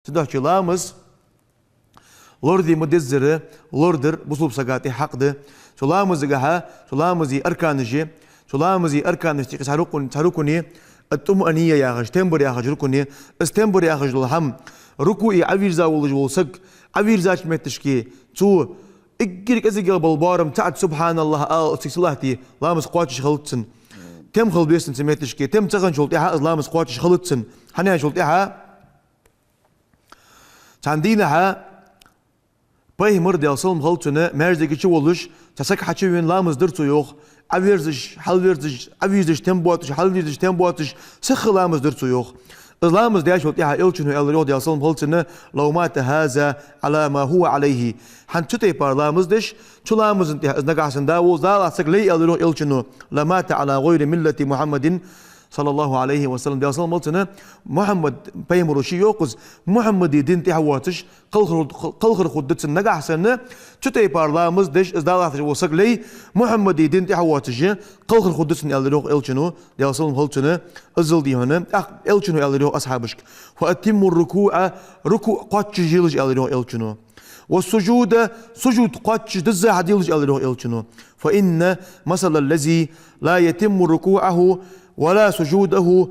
تدحكي لامز لوردي مدزر لوردر بصوب سقاتي حقده سلامز جها سلامزي أركانجي سلامزي أركانجي تحركني الطمأنينة يا أخي تمبر يا أخي ركني استمبر يا أخي الهم ركوعي عبيرزا والجوسق عبيرزاش متشكي تو إجرك أزيق بالبارم تعد سبحان الله استغفرتي لامز قواتش خلطسن تم خل بيسن سميتشكي تم تغن شلطيها لامز قواتش خلطسن حنا شلطيها تاندينها باي مرد يوصل خلطنا مرزق شولش تسك حتشوين لامز درتو يوخ عبيرزش حلويرزش عبيرزش تمبواتش حلويرزش تمبواتش سخ لامز درتو يوخ لامز داش شلطيها إلشنو الرياض يوصل خلطنا لو مات هذا على ما هو عليه حن تتي بار لامز دش شو لامز انت نقعسن داو زال سك لي الرياض إلشنو لمات على غير ملة محمد صلى الله عليه وسلم دي أصلا ملتنا محمد بيمرو شي يوقز محمد دين تحواتش قلخر خدتس النجاح سنة تتي بارلامز دش إزدالات وصق لي محمد دين تحواتش قلخر خدتس الروح إلشنو دي أصلا ملتنا أزل دي هنا إلشنو الروح أصحابش وأتم الركوع ركوع قاتش جيلج الروح إلشنو والسجود سجود قاتش دزا حديلج الروح إلشنو فإن مثل الذي لا يتم ركوعه ولا سجوده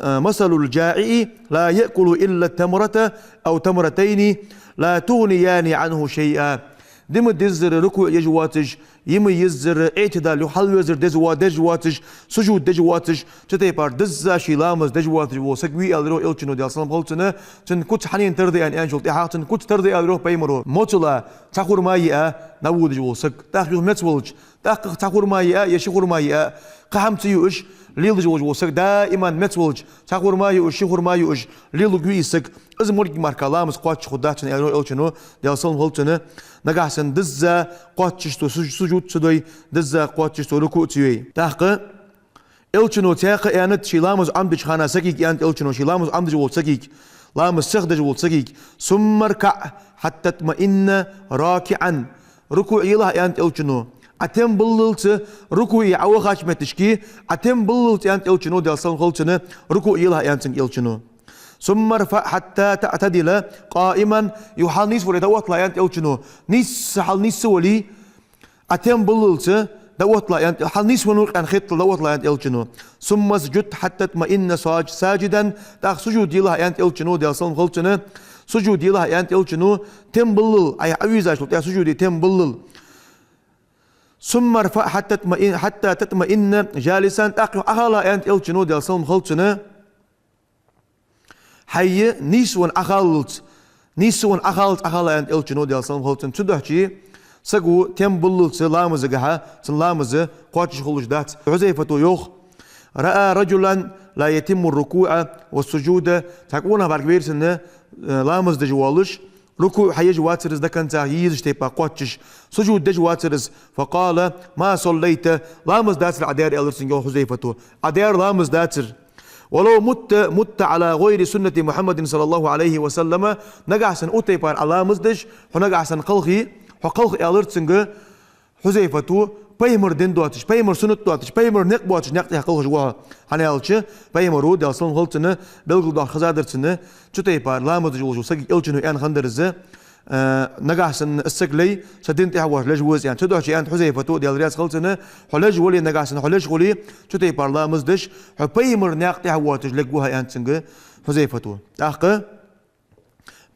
مثل الجائع لا يأكل إلا التمرة أو تمرتين لا تغنيان عنه شيئا دم دزر ركوع يجواتج يم يزر اعتدال يحل يزر دجواتج سجود دجواتج تتيبار دزا شيلامز دجواتج وسقوي الرو إلشنو دي أصلا قلتنا تن كنت حنين ترضي أن أنجل تحا تن كنت ترضي الرو بيمرو موتلا تخور مايا نود وسق تاخذ متولج تخور مايا يشخور مايا قحمت يوش ليل وسق دائما متولج تخور مايا وشخور مايا وش ليل جويسق إذا مرق ماركالامز قاتش خداتن الرو إلشنو دي أصلا قلتنا نجحسن دزا قاتش تو سجود سدوي دزا قاتش تو ركوع تيوي تحقق إلشنو تاق أنت شيلامز عمدش خانا سكيك أنت إلشنو شيلامز عمدش وول سكيك لامز سخدج وول سكيك ثم اركع حتى تطمئن راكعا ركوع يلا أنت إلشنو أتم بللت ركوع عوخاش متشكي أتم بللت أنت إلشنو دي أصلا قلتنا ركوع يلا أنت إلشنو ثم ارفع حتى تعتدل قائما يحال نيس ولي دوت لا أنت إلشنو نيس حال نيس ولي أتم بللت دوت لا أنت حال نيس ونور أن خط دوت لا أنت إلشنو ثم اسجد حتى تطمئن ساجدا تاخ سجود يلا أنت إلشنو دي أصلا قلتنا سجود يلا أنت إلشنو تم بلل أي عويزاش يا سجودي تم بلل ثم ارفع حتى تطمئن جالسا تاخ أهلا أنت إلشنو دي أصلا قلتنا حي نيسون أخالت أخالا أنت إلشنو دي أصلا قلتن تدحكي سقو تم بللت لامز جها لامز قاتش خلوش دات حذيفة يوخ رأى رجلا لا يتم الركوع والسجود تكون باركبير سنة لامز دجوالش ركوع حيج واترز دكان تاهيز تيبا قاتش سجود دجواترز فقال ما صليت لامز داتر عدير إلرسن جو حذيفة عدير لامز داتر ولو مت على غير سنة محمد صلى الله عليه وسلم نجعسن أوتيبار على مزدش ونجعسن قلخي وقلخ ألرتسنج حذيفة بيمر دين دواتش بيمر سنة دواتش بيمر نقبواتش نقطع قلخ جواها هنالش بيمرو ده أصلا غلطنا بلغ ده خزادرتنا تيبار لا مزدش وجو سجى إلشنو أن خندرزه نجحسن السجلي سدين تحوش لجوز يعني تدعش أنت حذيفة ديال الرياض خلصنا حلج ولي نجحسن حلج ولي تتي بارلا مزدش حبيمر ناق تحواتج لجوها أنت سنجة حذيفة أخ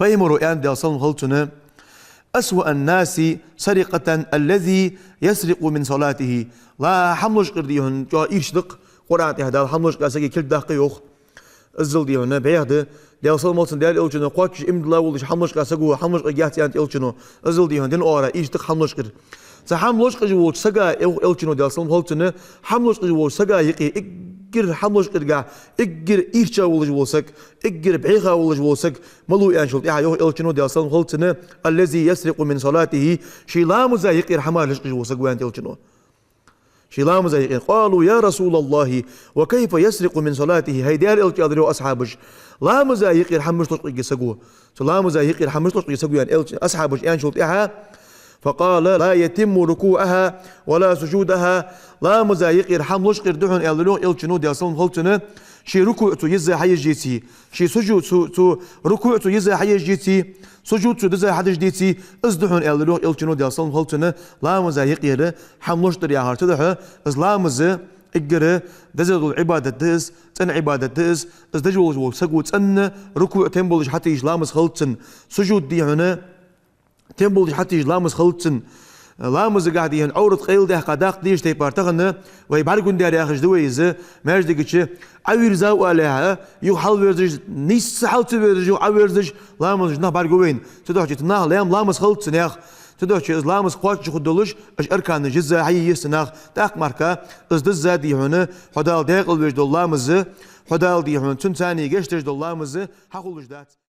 بيمر أنت ديال صلم خلصنا أسوأ الناس سرقة الذي يسرق من صلاته لا حملش قرديهن جا إيشدق قرأت هذا حملش قاسي كل دقيقة يوخ الزل ديهن بيهده دي أصلا مالتن ديال إلشنو قاتش إمد لا ولش حملش قاسقو حملش قياتي أنت إلشنو أزل ديهن دين أورا إيش تق حملش قر سحملش قجوش سجا إلشنو ديال أصلا مالتن حملش قجوش سجا يقي إجر حملش قرجع إجر إيشا ولش وسك إجر بعيخا ولش وسك ملو ينشل يا يوه إلشنو ديال أصلا مالتن الذي يسرق من صلاته شيلام زايقير حمالش قجوش وأنت إلشنو شيلام زايقين قالوا يا رسول الله وكيف يسرق من صلاته هيدار إلشادريو أصحابش لا مزايق يرحمش تطق يسقوه لا مزايق يرحمش تطق يسقوه يعني أصحابش يعني شلت إياها فقال لا يتم ركوعها ولا سجودها لامز يقير حملوش قير دحون إللوغ إلتشنو ديالصلم خلتنا شي ركوع تو يزا حي جيتي شي سجود تو ركوع تو يزا حي جيتي سجود تو دزا حدش ديتي ازدحون إللوغ إلتشنو ديالصلم خلتنا لامز يقير حملوش دريا هارتدح لامز إجرة دزدو العبادة دز تن عبادة دز دزدجول وسجود تن ركوع تنبولش حتى يجلامز خلتن سجود دي هنا تنبولش حتى يجلامز خلتن لامز قاعد ين عورت قيل ده قداق ديش تي بارتغن ويباركون دار يا خش دويز ماش دقيتش عوير زاو عليها يو حال ورزج نيس حال تورزج عويرزج لامز نه بارغوين تدوحش تناه لامز خلتن يا تدوحش لامز قواتش خدولش اش اركان جزا حي يسناخ تاق ماركا از دزادي هنا حدال داقل وجد لامز حدال دي هون تن ثاني قشتج لامز حقولش دات